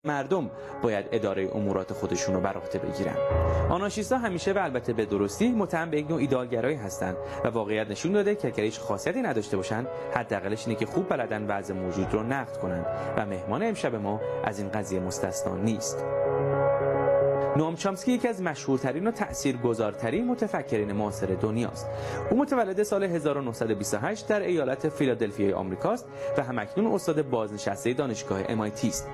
مردم باید اداره امورات خودشون رو بر عهده بگیرن. آنارشیست‌ها همیشه و البته به درستی متهم به یک نوع ایدئالگرایی هستند و واقعیت نشون داده که اگر هیچ خاصیتی نداشته باشن، حداقلش اینه که خوب بلدن وضع موجود رو نقد کنن و مهمان امشب ما از این قضیه مستثنا نیست. نوام چامسکی یکی از مشهورترین و تأثیرگذارترین متفکرین معاصر دنیاست. او متولد سال 1928 در ایالت فیلادلفیای آمریکاست و همکنون استاد بازنشسته دانشگاه MIT است.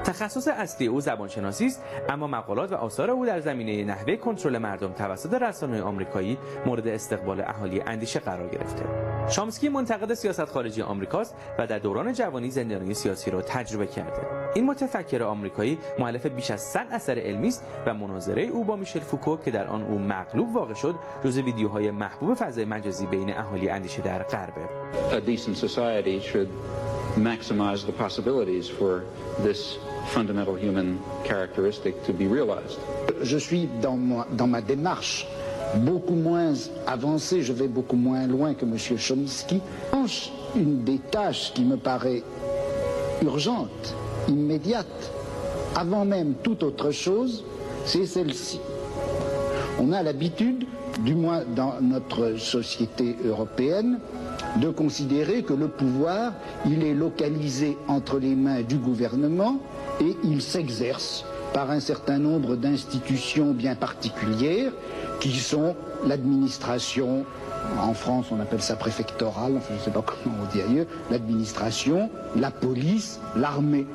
تخصص اصلی او زبانشناسی است، اما مقالات و آثار او در زمینه نحوه کنترل مردم توسط رسانه‌های آمریکایی مورد استقبال اهالی اندیشه قرار گرفته. چامسکی منتقد سیاست خارجی آمریکاست و در دوران جوانی زندانی سیاسی را تجربه کرده. این متفکر آمریکایی مؤلف بیش از 100 اثر علمی است و مناظره او با میشل فوکو که در آن او مغلوب واقع شد، جزو ویدیوهای محبوب فضای مجازی بین اهالی اندیشه در غربه. A decent society should maximize the possibilities for this fundamental human characteristic to be realized. Je suis dans ma démarche beaucoup moins avancé, je vais beaucoup moins loin que M. Chomsky. Une des tâches qui me paraît urgente, immédiate, avant même toute autre chose, c'est celle-ci. On a l'habitude, du moins dans notre société européenne, de considérer que le pouvoir, il est localisé entre les mains du gouvernement et il s'exerce par un certain nombre d'institutions bien particulières qui sont l'administration, en France on appelle ça préfectorale, enfin je ne sais pas comment on dit ailleurs, l'administration, la police, l'armée.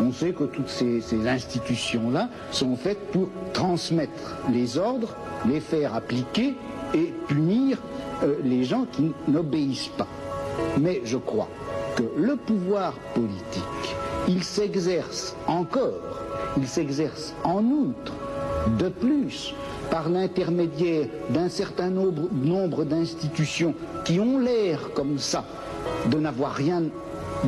On sait que toutes ces institutions-là sont faites pour transmettre les ordres, les faire appliquer et punir les gens qui n'obéissent pas. Mais je crois que le pouvoir politique, il s'exerce encore, il s'exerce en outre, de plus, par l'intermédiaire d'un certain nombre d'institutions qui ont l'air comme ça de n'avoir rien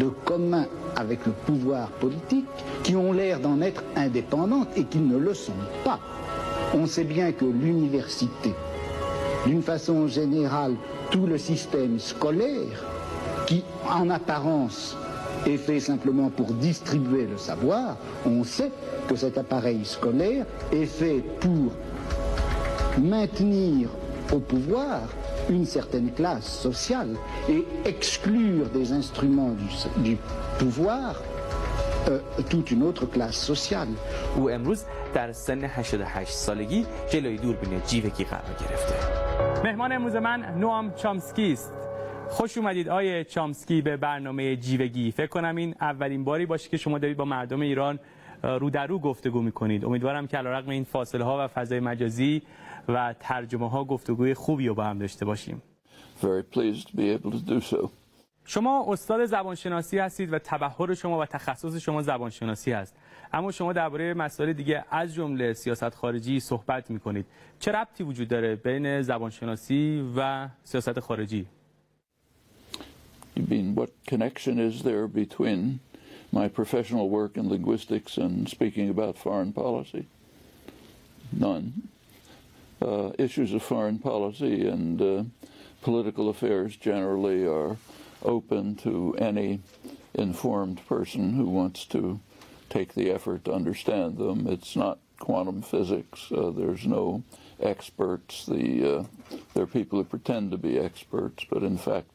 de commun avec le pouvoir politique, qui ont l'air d'en être indépendantes et qui ne le sont pas. On sait bien que l'université, d'une façon générale, tout le système scolaire, qui en apparence est fait simplement pour distribuer le savoir, on sait que cet appareil scolaire est fait pour maintenir au pouvoir une certaine classe sociale et exclure des instruments du pouvoir toute une autre classe sociale. او امروز در سن 88 سالگی جلوی دوربین جیوگی قرار گرفته. مهمان امروز من نوام چامسکی است. خوش اومدید آقای چامسکی به برنامه جیوگی. فکر کنم این اولین باری باشه که شما دارید با مردم ایران رو در رو گفتگو میکنید. امیدوارم که علیرغم این فاصله ها و فضای مجازی و ترجمه ها گفتگوی خوبی رو با هم داشته باشیم. Very pleased to be able to do so. شما استاد زبانشناسی هستید و تبحر شما و تخصص شما زبانشناسی است. اما شما درباره مسائل دیگه از جمله سیاست خارجی صحبت میکنید. چه ربطی وجود داره بین زبانشناسی و سیاست خارجی؟ You mean what connection is there between my professional work in linguistics and speaking about foreign policy? None. Issues of foreign policy and political affairs generally are open to any informed person who wants to take the effort to understand them. It's not quantum physics. There's no experts. There are people who pretend to be experts, but in fact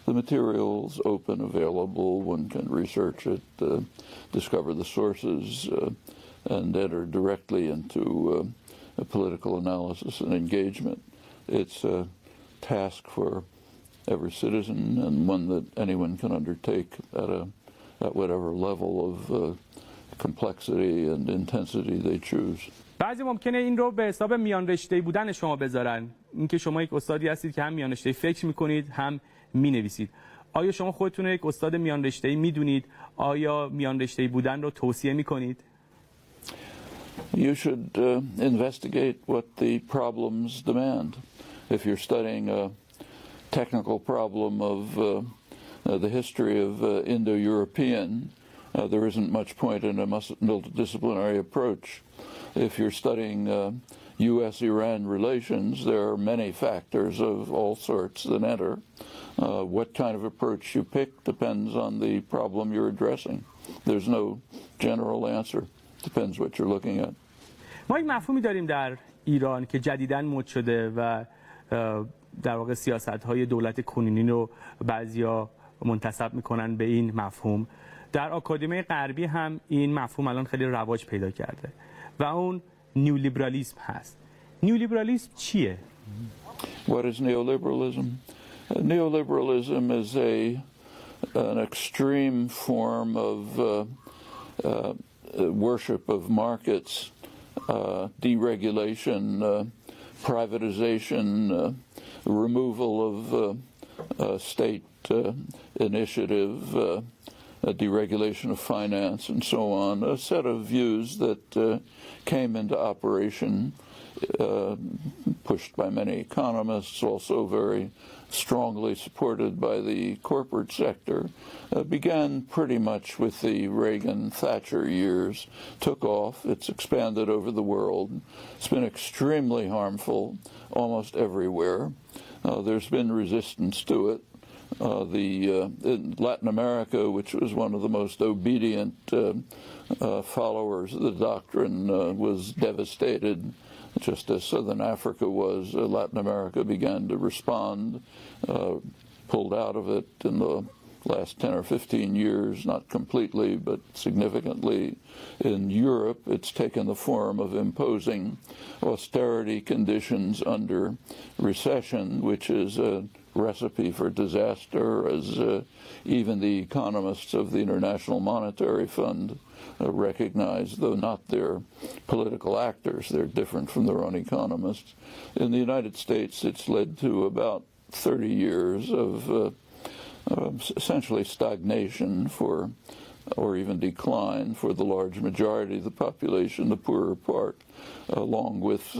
the material's open, available. One can research it, discover the sources, and enter directly into a political analysis and engagement. It's a task for every citizen and one that anyone can undertake at whatever level of complexity and intensity they choose. بعضی ممکنه این رو به حساب میان رشته‌ای بودن شما بذارن. اینکه شما یک استادی هستید که هم میان رشته‌ای فکر می‌کنید، هم می‌نویسید. آیا شما خودتون رو یک استاد میان رشته‌ای می‌دونید؟ آیا میان رشته‌ای بودن رو توصیه می‌کنید؟ You should investigate what the problems demand. If you're studying a technical problem of the history of Indo-European, there isn't much point in a multidisciplinary approach. If you're studying U.S.-Iran relations, there are many factors of all sorts that enter. What kind of approach you pick depends on the problem you're addressing. There's no general answer. Depends what you're looking at. ما یک مفهومی داریم در ایران که جدیداً مد شده و در واقع سیاست‌های دولت کنونی رو بعضیا منتسب میکنن به این مفهوم. در آکادمی غربی هم این مفهوم الان خیلی رواج پیدا کرده و اون نیولیبرالیسم هست. نیولیبرالیسم چیه؟ What is neoliberalism? Neoliberalism is an extreme form of worship of markets, deregulation, privatization, removal of state initiative, deregulation of finance, and so on. A set of views that came into operation, pushed by many economists, also very strongly supported by the corporate sector, began pretty much with the Reagan-Thatcher years, took off, it's expanded over the world. It's been extremely harmful almost everywhere. There's been resistance to it. In Latin America, which was one of the most obedient followers of the doctrine, was devastated. Just as Southern Africa was, Latin America began to respond, pulled out of it in the last 10 or 15 years, not completely, but significantly. In Europe, it's taken the form of imposing austerity conditions under recession, which is a recipe for disaster, as even the economists of the International Monetary Fund recognize, though not their political actors. They're different from their own economists. In the United States, it's led to about 30 years of essentially stagnation or even decline for the large majority of the population, the poorer part, along with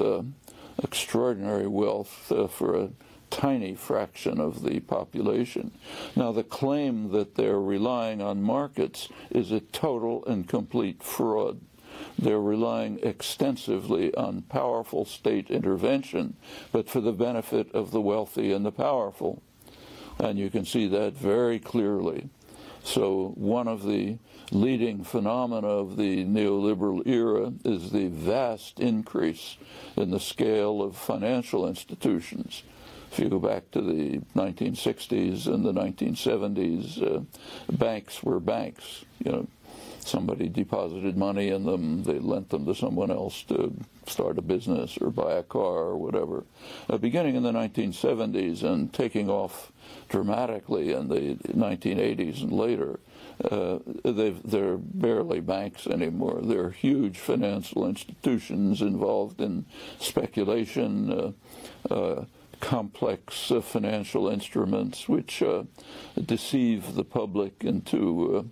extraordinary wealth for a tiny fraction of the population. Now, the claim that they're relying on markets is a total and complete fraud. They're relying extensively on powerful state intervention, but for the benefit of the wealthy and the powerful. And you can see that very clearly. So one of the leading phenomena of the neoliberal era is the vast increase in the scale of financial institutions. If you go back to the 1960s and the 1970s, banks were banks. You know, somebody deposited money in them, they lent them to someone else to start a business or buy a car or whatever. Beginning in the 1970s and taking off dramatically in the 1980s and later, they're barely banks anymore. They're huge financial institutions involved in speculation, complex financial instruments which deceive the public into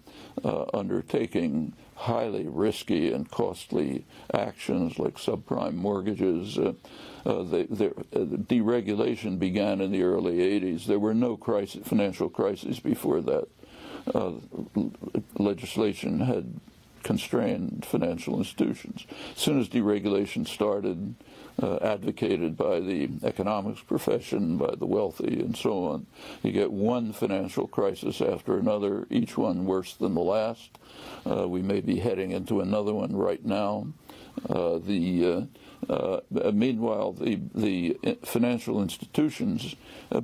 undertaking highly risky and costly actions like subprime mortgages. Deregulation began in the early 80s. There were no financial crises before that. Legislation had constrained financial institutions. As soon as deregulation started, advocated by the economics profession, by the wealthy, and so on, you get one financial crisis after another, each one worse than the last. We may be heading into another one right now. Meanwhile, the financial institutions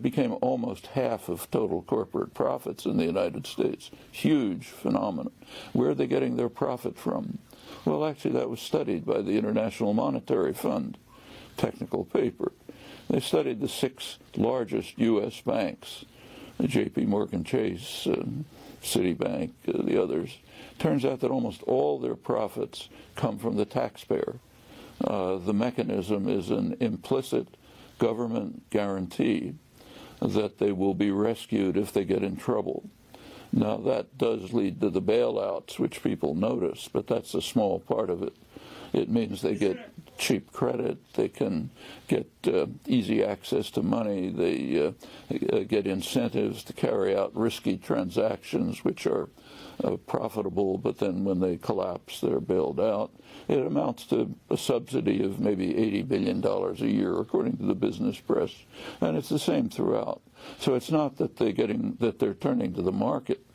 became almost half of total corporate profits in the United States. Huge phenomenon. Where are they getting their profit from? Well, actually, that was studied by the International Monetary Fund, technical paper. They studied the 6 largest U.S. banks, J.P. Morgan Chase, Citibank, the others. Turns out that almost all their profits come from the taxpayer. The mechanism is an implicit government guarantee that they will be rescued if they get in trouble. Now, that does lead to the bailouts, which people notice, but that's a small part of it. It means they get cheap credit, they can get easy access to money, they get incentives to carry out risky transactions which are profitable, but then when they collapse, they're bailed out. It amounts to a subsidy of maybe $80 billion a year, according to the business press, and it's the same throughout. So it's not that they're turning to the market;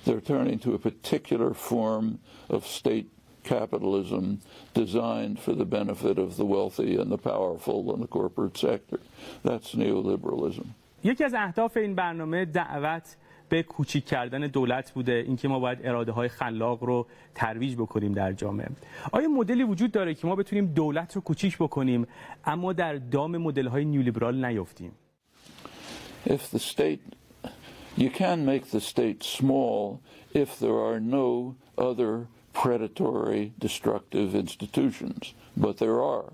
they're turning to a particular form of state capitalism designed for the benefit of the wealthy and the powerful and the corporate sector. That's neoliberalism. یکی از اهداف این برنامه دعوت به کوچیک کردن دولت بوده، اینکه ما باید اراده های خلاق رو ترویج بکنیم در جامعه. آیا مدلی وجود داره که ما بتونیم دولت رو کوچیک بکنیم اما در دام مدل های نیولیبرال نیفتیم؟ If the state, you can make the state small if there are no other predatory, destructive institutions, but there are.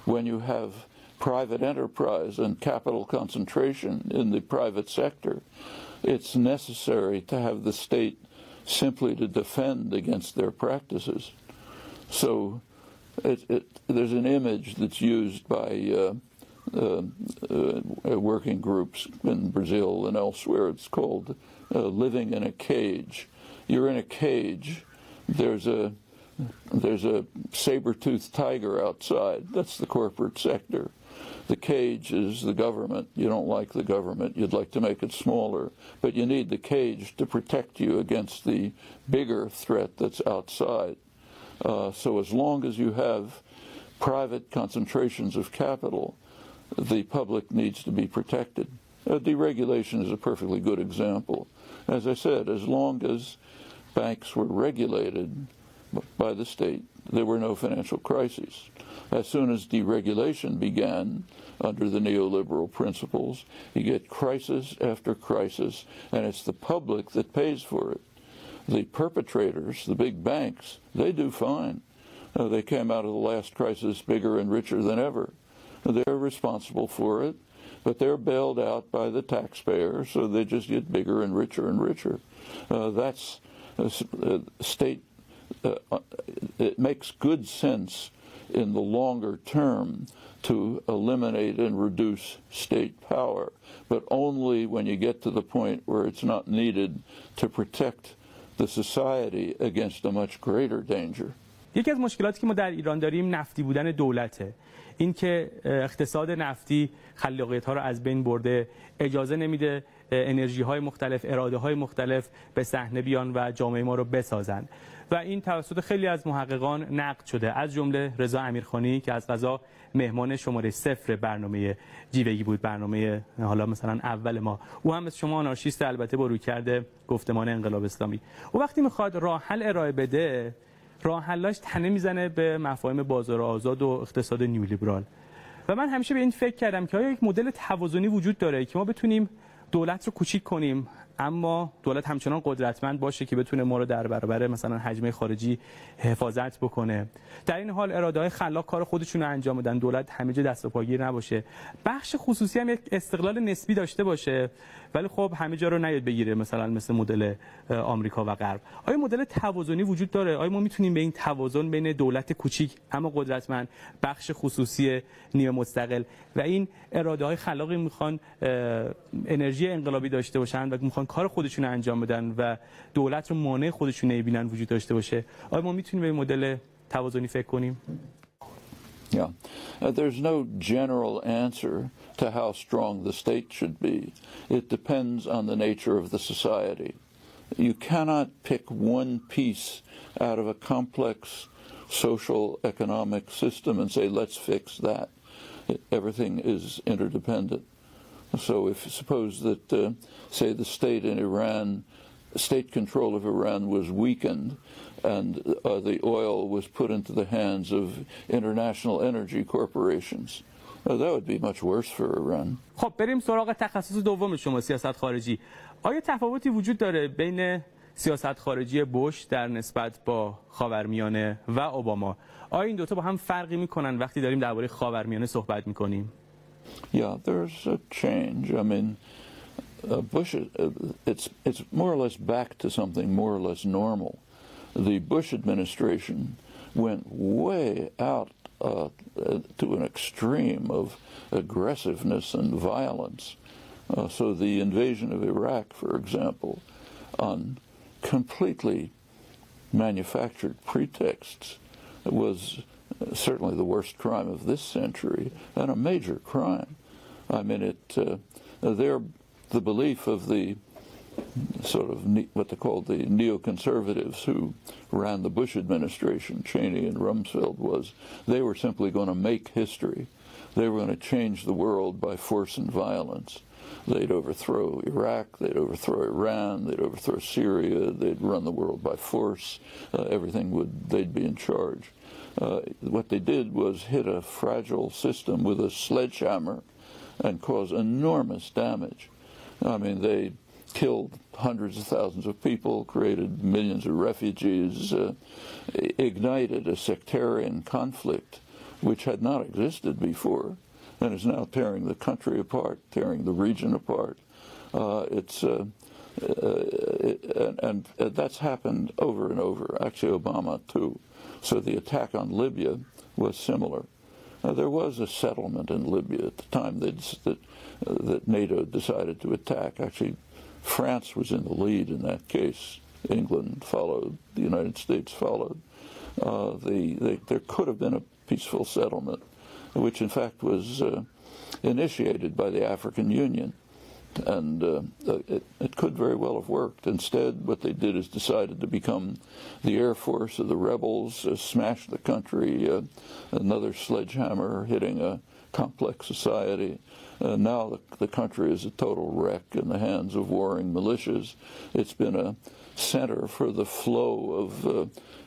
When you have private enterprise and capital concentration in the private sector, it's necessary to have the state simply to defend against their practices. So there's an image that's used by working groups in Brazil and elsewhere. It's called living in a cage. You're in a cage. There's a saber-toothed tiger outside. That's the corporate sector. The cage is the government. You don't like the government. You'd like to make it smaller. But you need the cage to protect you against the bigger threat that's outside. So as long as you have private concentrations of capital, the public needs to be protected. Deregulation is a perfectly good example. As I said, as long as banks were regulated by the state, there were no financial crises. As soon as deregulation began under the neoliberal principles, you get crisis after crisis, and it's the public that pays for it. The perpetrators, the big banks, they do fine. They came out of the last crisis bigger and richer than ever. They're responsible for it, but they're bailed out by the taxpayer, so they just get bigger and richer and richer. That's state. It makes good sense in the longer term to eliminate and reduce state power, but only when you get to the point where it's not needed to protect the society against a much greater danger. یکی از مشکلاتی که ما در ایران داریم نفتی بودن دولته. این که اقتصاد نفتی خلاقیت‌ها رو از بین برده، اجازه نمیده انرژی‌های مختلف، اراده‌های مختلف به صحنه بیان و جامعه ما رو بسازن. و این توسط خیلی از محققان نقد شده، از جمله رضا امیرخانی که از قضا مهمان شماره 0 برنامه جیوگی بود، برنامه حالا مثلا اول ما. او هم مثل شما آنارشیست، البته با رویکرد گفتمان انقلاب اسلامی. او وقتی میخواد راه حل ارائه بده، راه حلاش تنه میزنه به مفاهیم بازار آزاد و اقتصاد نیولیبرال. و من همیشه به این فکر کردم که آیا یک مدل توازنی وجود داره که ما بتونیم دولت رو کوچیک کنیم اما دولت همچنان قدرتمند باشه که بتونه ما رو در برابر مثلا هجمه خارجی حفاظت بکنه. در این حال اراده‌های خلاق کار خودشون رو انجام بدن، دولت همه جا دست و پاگیر نباشه، بخش خصوصی هم یک استقلال نسبی داشته باشه، ولی خب همه جا رو نیاد بگیره، مثلا مثل مدل آمریکا و غرب. آیا مدل توازنی وجود داره؟ آیا ما میتونیم به این توازن بین دولت کوچیک اما قدرتمند، بخش خصوصی نیمه مستقل و این اراده‌های خلاقی میخوان انرژی انقلابی داشته باشن و میخوان کار خودشون رو انجام بدن و دولت رو مانع خودشون نمیبینن وجود داشته باشه، آیا ما میتونیم به این مدل توازنی فکر کنیم؟ Yeah. There's no general answer to how strong the state should be. It depends on the nature of the society. You cannot pick one piece out of a complex social economic system and say, let's fix that. Everything is interdependent. So if suppose that, say, the state in Iran, state control of Iran was weakened and the oil was put into the hands of international energy corporations, that would be much worse for Iran. خب بریم سراغ تخصص دوم شما، سیاست خارجی. آیا تفاوتی وجود داره بین سیاست خارجی بوش در نسبت با خاورمیانه و اوباما؟ آیا این دوتا با هم فرقی میکنن وقتی داریم درباره خاورمیانه صحبت میکنیم؟ Yeah, there's a change. I mean, Bush, it's more or less back to something more or less normal. The Bush administration went way out to an extreme of aggressiveness and violence. So the invasion of Iraq, for example, on completely manufactured pretexts was certainly the worst crime of this century and a major crime. I mean, the belief of the sort of what they called the neoconservatives who ran the Bush administration, Cheney and Rumsfeld, was they were simply going to make history. They were going to change the world by force and violence. They'd overthrow Iraq, they'd overthrow Iran, they'd overthrow Syria, they'd run the world by force, they'd be in charge. What they did was hit a fragile system with a sledgehammer and cause enormous damage. I mean, they killed hundreds of thousands of people, created millions of refugees, ignited a sectarian conflict which had not existed before and is now tearing the country apart, tearing the region apart. And that's happened over and over. Actually, Obama, too. So the attack on Libya was similar. There was a settlement in Libya at the time that NATO decided to attack. Actually, France was in the lead in that case. England followed. The United States followed. There could have been a peaceful settlement, which in fact was initiated by the African Union. And it could very well have worked. Instead, what they did is decided to become the Air Force of the rebels, smash the country, another sledgehammer hitting a complex society. Now the country is a total wreck in the hands of warring militias. It's been a center for the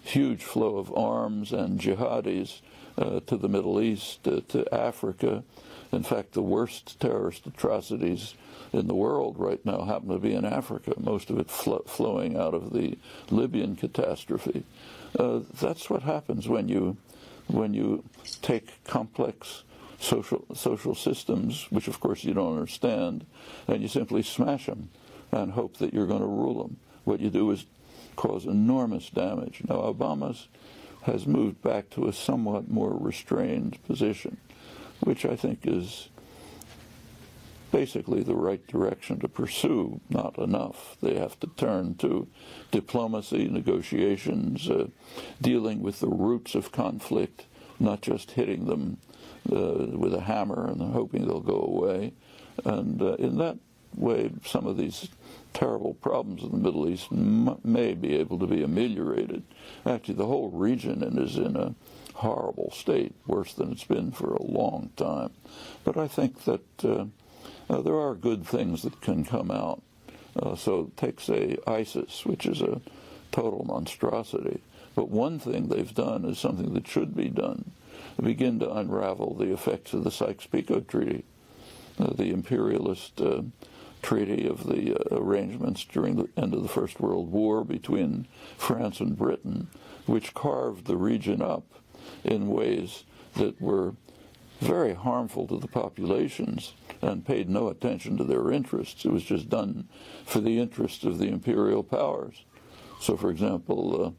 huge flow of arms and jihadis to the Middle East, to Africa. In fact, the worst terrorist atrocities in the world right now happen to be in Africa, most of it flowing out of the Libyan catastrophe. That's what happens when you take complex social systems, which of course you don't understand, and you simply smash them and hope that you're going to rule them. What you do is cause enormous damage. Now, Obama has moved back to a somewhat more restrained position, which I think is basically the right direction to pursue. Not enough. They have to turn to diplomacy, negotiations, dealing with the roots of conflict, not just hitting them with a hammer and hoping they'll go away. And in that way, some of these terrible problems in the Middle East may be able to be ameliorated. Actually, the whole region is in a horrible state, worse than it's been for a long time. But I think that there are good things that can come out. So take, say, ISIS, which is a total monstrosity. But one thing they've done is something that should be done. Begin to unravel the effects of the Sykes-Picot Treaty, the imperialist treaty of the arrangements during the end of the First World War between France and Britain, which carved the region up in ways that were very harmful to the populations and paid no attention to their interests. It was just done for the interests of the imperial powers. So, for example,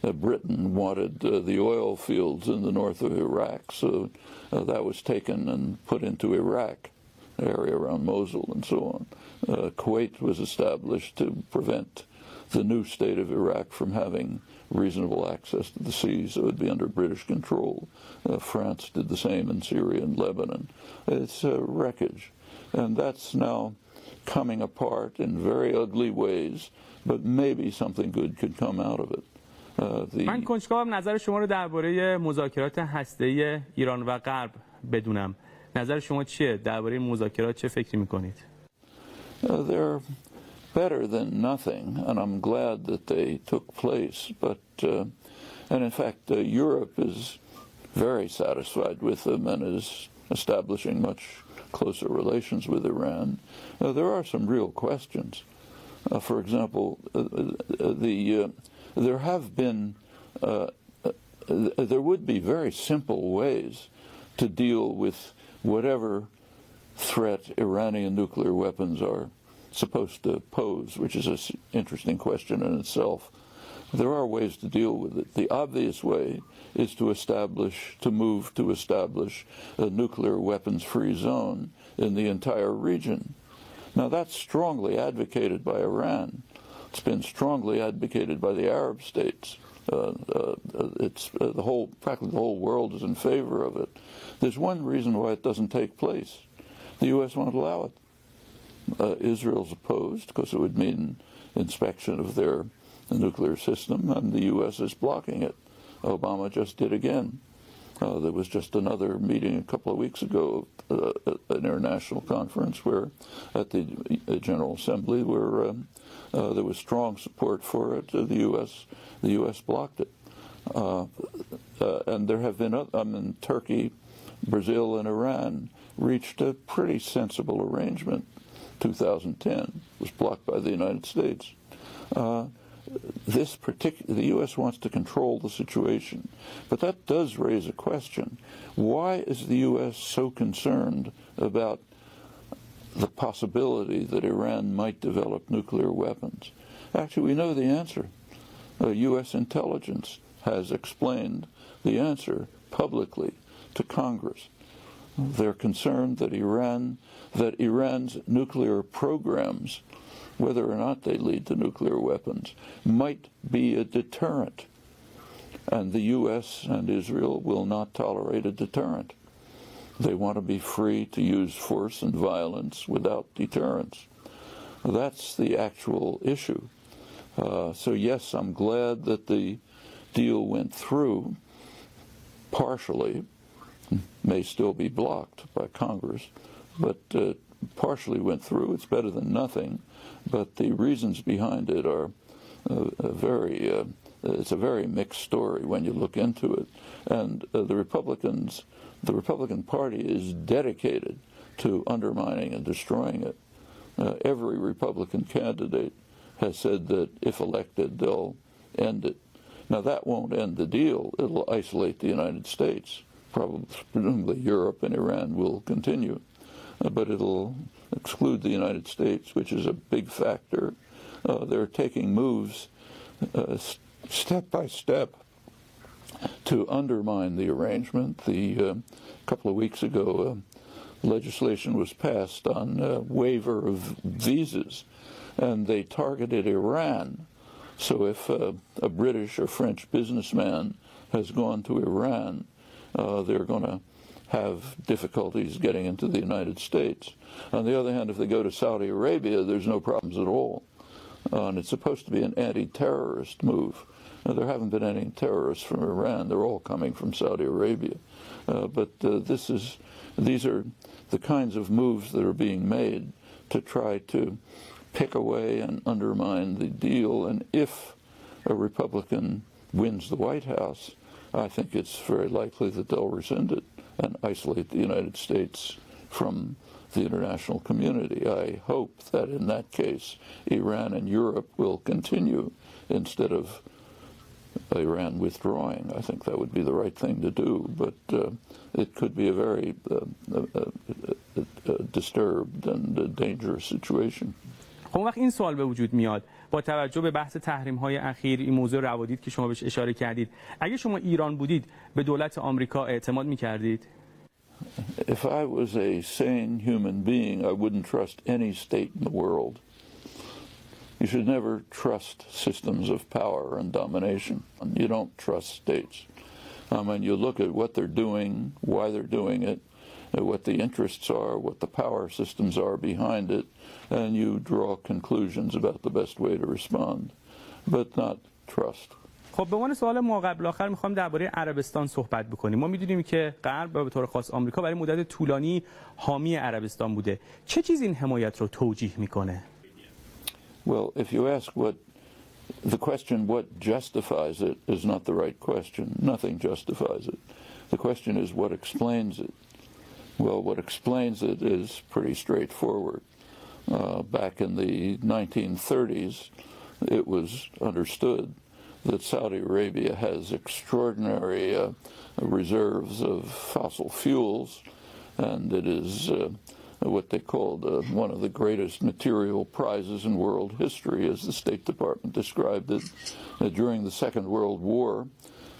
Britain wanted the oil fields in the north of Iraq, so that was taken and put into Iraq, the area around Mosul and so on. Kuwait was established to prevent the new state of Iraq from having reasonable access to the sea, so it would be under British control. France did the same in Syria and Lebanon. It's wreckage, and that's now coming apart in very ugly ways, but maybe something good could come out of it. من کنجکاوم نظر شما رو درباره مذاکرات هسته‌ای ایران و غرب بدونم. نظر شما چیه؟ درباره مذاکرات چه فکری می‌کنید؟ They're better than nothing, and I'm glad that they took place. But and in fact, Europe is very satisfied with them and is establishing much closer relations with Iran. There are some real questions. For example, there have been, there would be very simple ways to deal with whatever threat Iranian nuclear weapons are supposed to pose, which is an interesting question in itself. There are ways to deal with it. The obvious way is to move to establish a nuclear weapons-free zone in the entire region. Now, that's strongly advocated by Iran. It's been strongly advocated by the Arab states. Practically the whole world is in favor of it. There's one reason why it doesn't take place. The U.S. won't allow it. Israel's opposed because it would mean inspection of their nuclear system, and the U.S. is blocking it. Obama just did again. There was just another meeting a couple of weeks ago, an international conference where, at the General Assembly, where there was strong support for it. The U.S. blocked it. And there have been, Turkey, Brazil, and Iran reached a pretty sensible arrangement. 2010 was blocked by the United States. The U.S. wants to control the situation, but that does raise a question. Why is the U.S. so concerned about the possibility that Iran might develop nuclear weapons? Actually, we know the answer. U.S. intelligence has explained the answer publicly to Congress. They're concerned that Iran's nuclear programs, whether or not they lead to nuclear weapons, might be a deterrent. And the U.S. and Israel will not tolerate a deterrent. They want to be free to use force and violence without deterrence. That's the actual issue. So yes, I'm glad that the deal went through partially. May still be blocked by Congress, but partially went through. It's better than nothing, but the reasons behind it are it's a very mixed story when you look into it. And the Republican Party is dedicated to undermining and destroying it. Every Republican candidate has said that if elected, they'll end it. Now, that won't end the deal. It'll isolate the United States. Presumably Europe and Iran will continue, but it'll exclude the United States, which is a big factor. They're taking moves step by step to undermine the arrangement. A couple of weeks ago, legislation was passed on waiver of visas, and they targeted Iran. So if a British or French businessman has gone to Iran, they're going to have difficulties getting into the United States. On the other hand, if they go to Saudi Arabia, there's no problems at all. And it's supposed to be an anti-terrorist move. There haven't been any terrorists from Iran. They're all coming from Saudi Arabia. But these are the kinds of moves that are being made to try to pick away and undermine the deal. And if a Republican wins the White House, I think it's very likely that they'll rescind it and isolate the United States from the international community. I hope that in that case, Iran and Europe will continue instead of Iran withdrawing. I think that would be the right thing to do, but it could be a very disturbed and dangerous situation. خب وقت این سوال به وجود میاد با توجه به بحث تحریم‌های اخیر، این موضوع روادید که شما بهش اشاره کردید، اگه شما ایران بودید به دولت آمریکا اعتماد می‌کردید؟ If I was a sane human being, I wouldn't trust any state in the world. You should never trust systems of power and domination. You don't trust states. And you look at what they're doing, why they're doing it, what the interests are, what the power systems are behind it, and you draw conclusions about the best way to respond, but not trust. خب به عنوان سوال ما قبل آخر میخوام درباره عربستان صحبت بکنیم. ما میدونیم که غرب و به طور خاص آمریکا برای مدت طولانی حامی عربستان بوده. چه چیزی این حمایت رو توجیه میکنه؟ Well, if you ask the question what justifies it is not the right question. Nothing justifies it. The question is what explains it. Well, what explains it is pretty straightforward. Back in the 1930s, it was understood that Saudi Arabia has extraordinary reserves of fossil fuels, and it is what they called one of the greatest material prizes in world history, as the State Department described it. During the Second World War,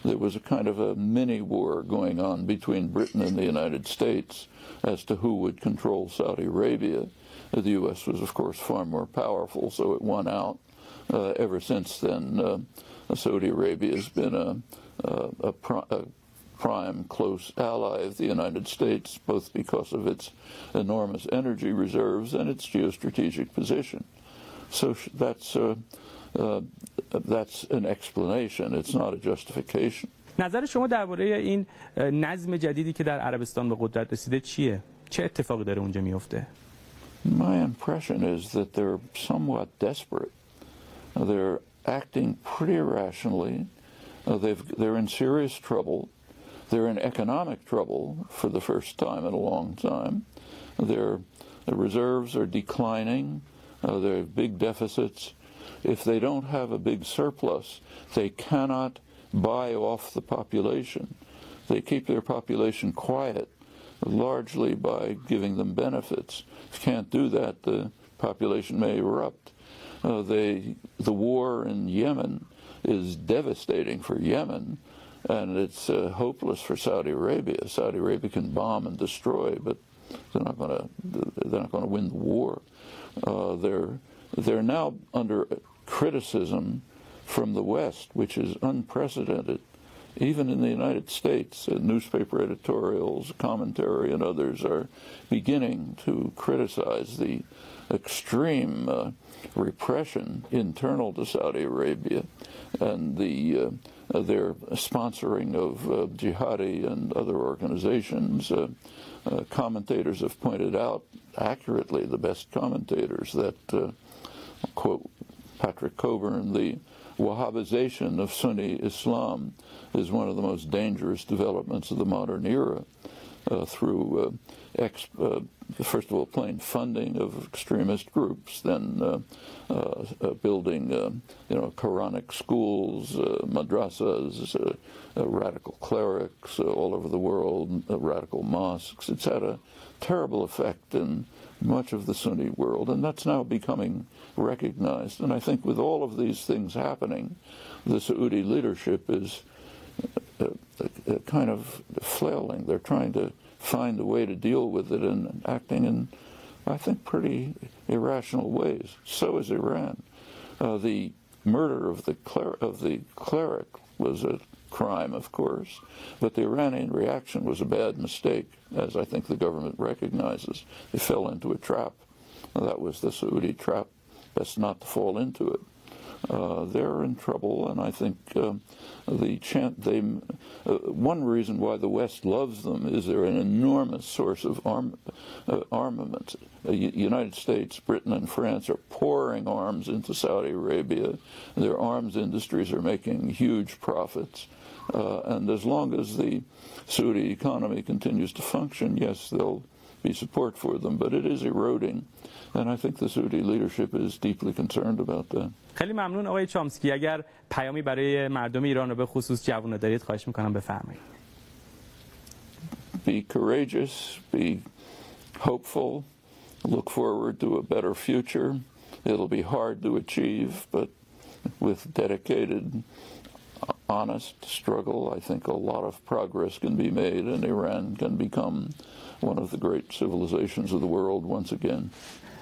there was a kind of a mini-war going on between Britain and the United States as to who would control Saudi Arabia. The U.S. was, of course, far more powerful, so it won out. Ever since then, Saudi Arabia has been a prime close ally of the United States, both because of its enormous energy reserves and its geostrategic position. So that's an explanation. It's not a justification. نظر شما درباره این نظم جدیدی که در عربستان به قدرت رسیده چیه؟ چه اتفاقی داره اونجا میفته؟ My impression is that they're somewhat desperate. They're acting pretty irrationally. They're in serious trouble. They're in economic trouble for the first time in a long time. Their reserves are declining. There are big deficits. If they don't have a big surplus, they cannot buy off the population. They keep their population quiet, largely by giving them benefits. If you can't do that, the population may erupt. The war in Yemen is devastating for Yemen, and it's hopeless for Saudi Arabia. Saudi Arabia can bomb and destroy, but they're not going to win the war. They're now under criticism from the West, which is unprecedented. Even in the United States, newspaper editorials, commentary, and others are beginning to criticize the extreme repression internal to Saudi Arabia and their sponsoring of jihadi and other organizations. Commentators have pointed out accurately, the best commentators, that, quote Patrick Coburn, the Wahhabization of Sunni Islam is one of the most dangerous developments of the modern era through, first of all, plain funding of extremist groups, then building, Quranic schools, madrasas, radical clerics all over the world, radical mosques. It's had a terrible effect in much of the Sunni world, and that's now becoming recognized. And I think with all of these things happening, the Saudi leadership is kind of flailing. They're trying to find a way to deal with it and acting in, I think, pretty irrational ways. So is Iran. The murder of the cleric was a crime, of course, but the Iranian reaction was a bad mistake, as I think the government recognizes. They fell into a trap. That was the Saudi trap. Best not to fall into it. They're in trouble, and I think one reason why the West loves them is they're an enormous source of armament. The United States, Britain, and France are pouring arms into Saudi Arabia. Their arms industries are making huge profits. And as long as the Saudi economy continues to function, yes, there'll be support for them, but it is eroding. And I think the Saudi leadership is deeply concerned about that. خیلی ممنون آقای چامسکی. اگر پیامی برای مردم ایران و به خصوص جوان‌ها دارید خواهش می‌کنم بفرمایید. Be courageous, be hopeful, look forward to a better future. It'll be hard to achieve, but with dedicated, honest struggle, I think a lot of progress can be made and Iran can become one of the great civilizations of the world once again.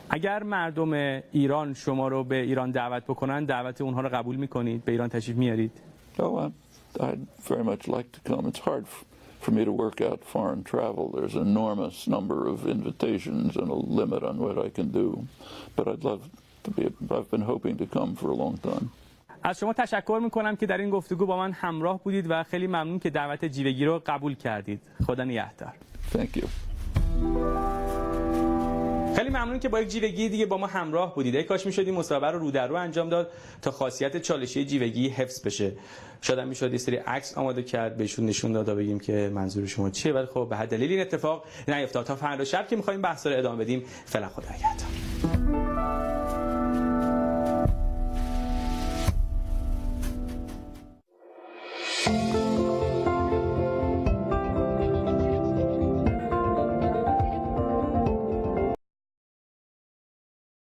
اگر مردم ایران شما رو به ایران دعوت بکنن، دعوت اونها رو قبول میکنید؟ به ایران تشریف میارید؟ Oh, I'd very much like to come. It's hard for me to work out foreign travel. There's an enormous number of invitations and a limit on what I can do. But I'd love to be, I've been hoping to come for a long time. از شما تشکر میکنم که در این گفتگو با من همراه بودید و خیلی ممنون که دعوت جیوگی رو قبول کردید. خدا نگهدار. Thank you. خیلی ممنون که با یک جیوگی دیگه با ما همراه بودید. ای کاش میشد این مسابقه رو در رو انجام داد تا خاصیت چالشی جیوگی حفظ بشه. شاید هم میشد یه سری عکس آماده کرد بهشون نشون داد تا بگیم که منظور شما چیه، ولی خب به هر دلیلی این اتفاق نیفتاد. تا فردا شب که می‌خوایم بحث رو ادامه بدیم. فعلا خدا نگهدار.